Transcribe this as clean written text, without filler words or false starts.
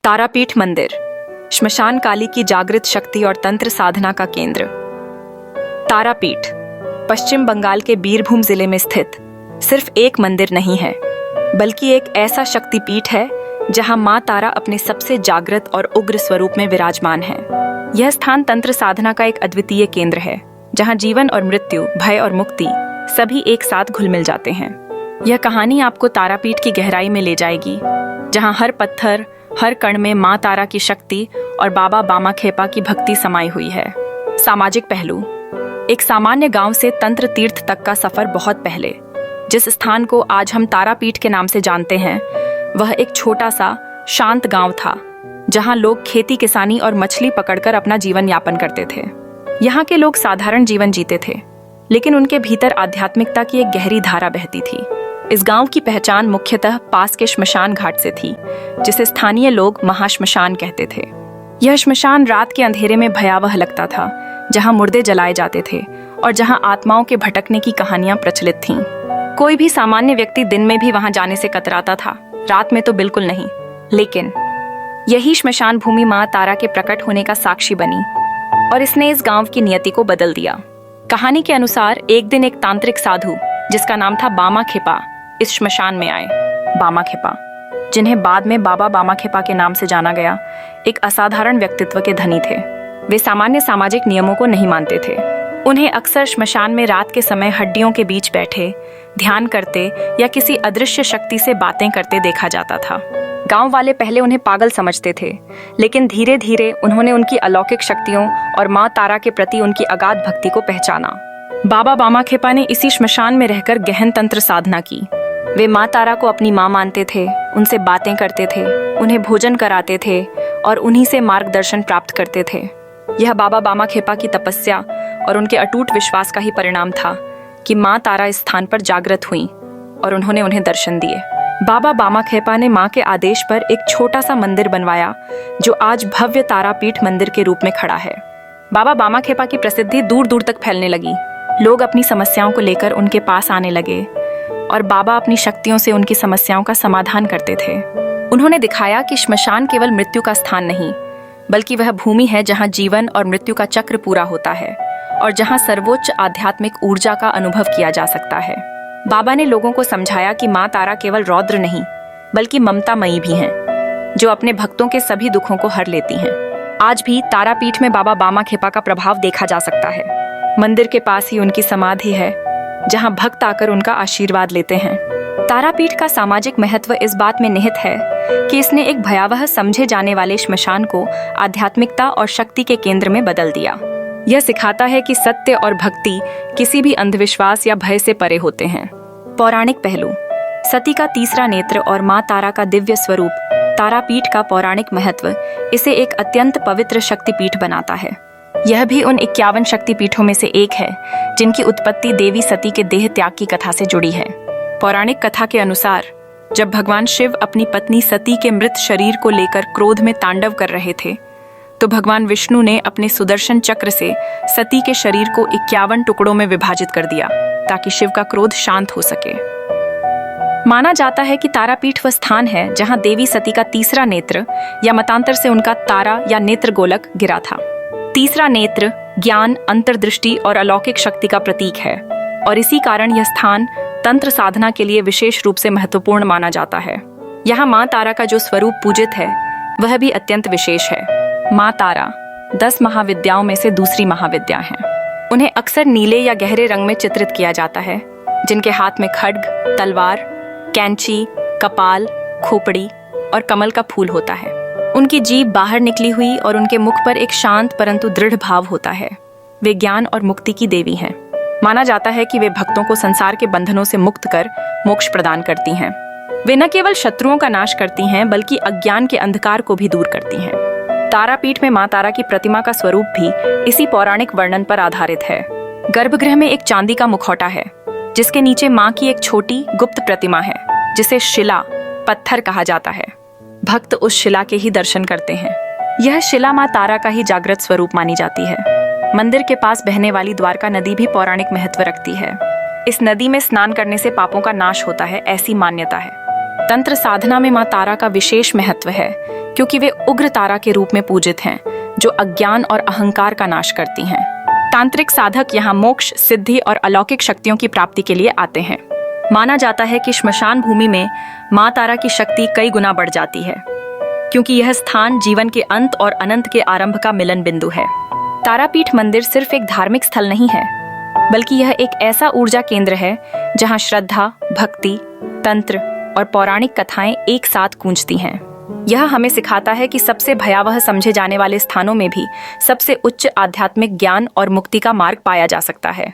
तारापीठ मंदिर, श्मशान काली की जागृत शक्ति और तंत्र साधना का केंद्र। तारापीठ पश्चिम बंगाल के बीरभूम जिले में स्थित सिर्फ एक मंदिर नहीं है, बल्कि एक ऐसा शक्तिपीठ है जहां मां तारा अपने सबसे जागृत और उग्र स्वरूप में विराजमान है। यह स्थान तंत्र साधना का एक अद्वितीय केंद्र है, जहां जीवन और मृत्यु, भय और मुक्ति सभी एक साथ घुल मिल जाते हैं। यह कहानी आपको तारापीठ की गहराई में ले जाएगी, जहां हर पत्थर, हर कण में मां तारा की शक्ति और बाबा बामाखेपा की भक्ति समाई हुई है। सामाजिक पहलू। एक सामान्य गांव से तंत्र तीर्थ तक का सफर बहुत पहले, जिस स्थान को आज हम तारापीठ के नाम से जानते हैं, वह एक छोटा सा शांत गांव था, जहां लोग खेती किसानी और मछली पकड़कर अपना जीवन यापन करते थे। यहाँ के लोग साधारण जीवन जीते थे, लेकिन उनके भीतर आध्यात्मिकता की एक गहरी धारा बहती थी। इस गांव की पहचान मुख्यतः पास के श्मशान घाट से थी, जिसे स्थानीय लोग महाश्मशान कहते थे। यह श्मशान रात के अंधेरे में भयावह लगता था, जहां मुर्दे जलाए जाते थे और जहां आत्माओं के भटकने की कहानियां प्रचलित थीं। कोई भी सामान्य व्यक्ति दिन में भी वहां जाने से कतराता था, रात में तो बिल्कुल नहीं। लेकिन यही श्मशान भूमि मां तारा के प्रकट होने का साक्षी बनी और इसने इस गांव की नियति को बदल दिया। कहानी के अनुसार एक दिन एक तांत्रिक साधु, जिसका नाम था बामाखेपा, इस श्मशान में आए। बामाखेपा, जिन्हें बाद में बाबा बामाखेपा के नाम से जाना गया, एक असाधारण व्यक्तित्व के धनी थे। वे सामान्य सामाजिक नियमों को नहीं मानते थे। उन्हें अक्सर श्मशान में रात के समय हड्डियों के बीच बैठे ध्यान करते या किसी अदृश्य शक्ति से बातें करते देखा जाता था। गांव वाले पहले उन्हें पागल समझते थे, लेकिन धीरे धीरे उन्होंने उनकी अलौकिक शक्तियों और मां तारा के प्रति उनकी अगाध भक्ति को पहचाना। बाबा बामाखेपा ने इसी श्मशान में रहकर गहन तंत्र साधना की। वे मां तारा को अपनी मां मानते थे, उनसे बातें करते थे, उन्हें भोजन कराते थे और उन्हीं से मार्गदर्शन प्राप्त करते थे। यह बाबा बामाखेपा की तपस्या और उनके अटूट विश्वास का ही परिणाम था कि मां तारा इस स्थान पर जागृत हुई और उन्होंने उन्हें दर्शन दिए। बाबा बामाखेपा ने मां के आदेश पर एक छोटा सा मंदिर बनवाया, जो आज भव्य तारापीठ मंदिर के रूप में खड़ा है। बाबा बामाखेपा की प्रसिद्धि दूर दूर तक फैलने लगी। लोग अपनी समस्याओं को लेकर उनके पास आने लगे और बाबा अपनी शक्तियों से उनकी समस्याओं का समाधान करते थे। उन्होंने दिखाया कि श्मशान केवल मृत्यु का स्थान नहीं, बल्कि वह भूमि है जहां जीवन और मृत्यु का चक्र पूरा होता है और जहां सर्वोच्च आध्यात्मिक ऊर्जा का अनुभव किया जा सकता है। बाबा ने लोगों को समझाया कि मां तारा केवल रौद्र नहीं, बल्कि ममतामयी भी हैं, जो अपने भक्तों के सभी दुखों को हर लेती हैं। आज भी तारापीठ में बाबा बामाखेपा का प्रभाव देखा जा सकता है। मंदिर के पास ही उनकी समाधि है, जहां भक्त आकर उनका आशीर्वाद लेते हैं। तारापीठ का सामाजिक महत्व इस बात में निहित है कि इसने एक भयावह समझे जाने वाले श्मशान को आध्यात्मिकता और शक्ति के केंद्र में बदल दिया। यह सिखाता है कि सत्य और भक्ति किसी भी अंधविश्वास या भय से परे होते हैं। पौराणिक पहलू। सती का तीसरा नेत्र और मां तारा का दिव्य स्वरूप, तारापीठ का पौराणिक महत्व इसे एक अत्यंत पवित्र शक्तिपीठ बनाता है। यह भी उन 51 शक्तिपीठों में से एक है जिनकी उत्पत्ति देवी सती के देह त्याग की कथा से जुड़ी है। पौराणिक कथा के अनुसार जब भगवान शिव अपनी पत्नी सती के मृत शरीर को लेकर क्रोध में तांडव कर रहे थे, तो भगवान विष्णु ने अपने सुदर्शन चक्र से सती के शरीर को 51 टुकड़ों में विभाजित कर दिया, ताकि शिव का क्रोध शांत हो सके। माना जाता है कि तारापीठ वह स्थान है जहां देवी सती का तीसरा नेत्र या मतांतर से उनका तारा या नेत्र गोलक गिरा था। तीसरा नेत्र ज्ञान, अंतर्दृष्टि और अलौकिक शक्ति का प्रतीक है और इसी कारण यह स्थान तंत्र साधना के लिए विशेष रूप से महत्वपूर्ण माना जाता है। यहाँ मां तारा का जो स्वरूप पूजित है, वह भी अत्यंत विशेष है। मां तारा 10 महाविद्याओं में से दूसरी महाविद्या हैं। उन्हें अक्सर नीले या गहरे रंग में चित्रित किया जाता है, जिनके हाथ में खड्ग, तलवार, कैंची, कपाल, खोपड़ी और कमल का फूल होता है। उनकी जीभ बाहर निकली हुई और उनके मुख पर एक शांत परंतु दृढ़ भाव होता है। वे ज्ञान और मुक्ति की देवी हैं। माना जाता है कि वे भक्तों को संसार के बंधनों से मुक्त कर मोक्ष प्रदान करती हैं। वे न केवल शत्रुओं का नाश करती हैं, बल्कि अज्ञान के अंधकार को भी दूर करती हैं। तारापीठ में मां तारा की प्रतिमा का स्वरूप भी इसी पौराणिक वर्णन पर आधारित है। गर्भगृह में एक चांदी का मुखौटा है, जिसके नीचे मां की एक छोटी गुप्त प्रतिमा है, जिसे शिला, पत्थर कहा जाता है। भक्त उस शिला के ही दर्शन करते हैं। यह शिला मां तारा का ही जागृत स्वरूप मानी जाती है। मंदिर के पास बहने वाली द्वारका नदी भी पौराणिक महत्व रखती है। इस नदी में स्नान करने से पापों का नाश होता है, ऐसी मान्यता है। तंत्र साधना में मां तारा का विशेष महत्व है, क्योंकि वे उग्र तारा के रूप में पूजित हैं, जो अज्ञान और अहंकार का नाश करती हैं। तांत्रिक साधक यहाँ मोक्ष, सिद्धि और अलौकिक शक्तियों की प्राप्ति के लिए आते हैं। माना जाता है कि श्मशान भूमि में माँ तारा की शक्ति कई गुना बढ़ जाती है, क्योंकि यह स्थान जीवन के अंत और अनंत के आरंभ का मिलन बिंदु है। तारापीठ मंदिर सिर्फ एक धार्मिक स्थल नहीं है, बल्कि यह एक ऐसा ऊर्जा केंद्र है जहां श्रद्धा, भक्ति, तंत्र और पौराणिक कथाएं एक साथ गूंजती हैं। यह हमें सिखाता है कि सबसे भयावह समझे जाने वाले स्थानों में भी सबसे उच्च आध्यात्मिक ज्ञान और मुक्ति का मार्ग पाया जा सकता है।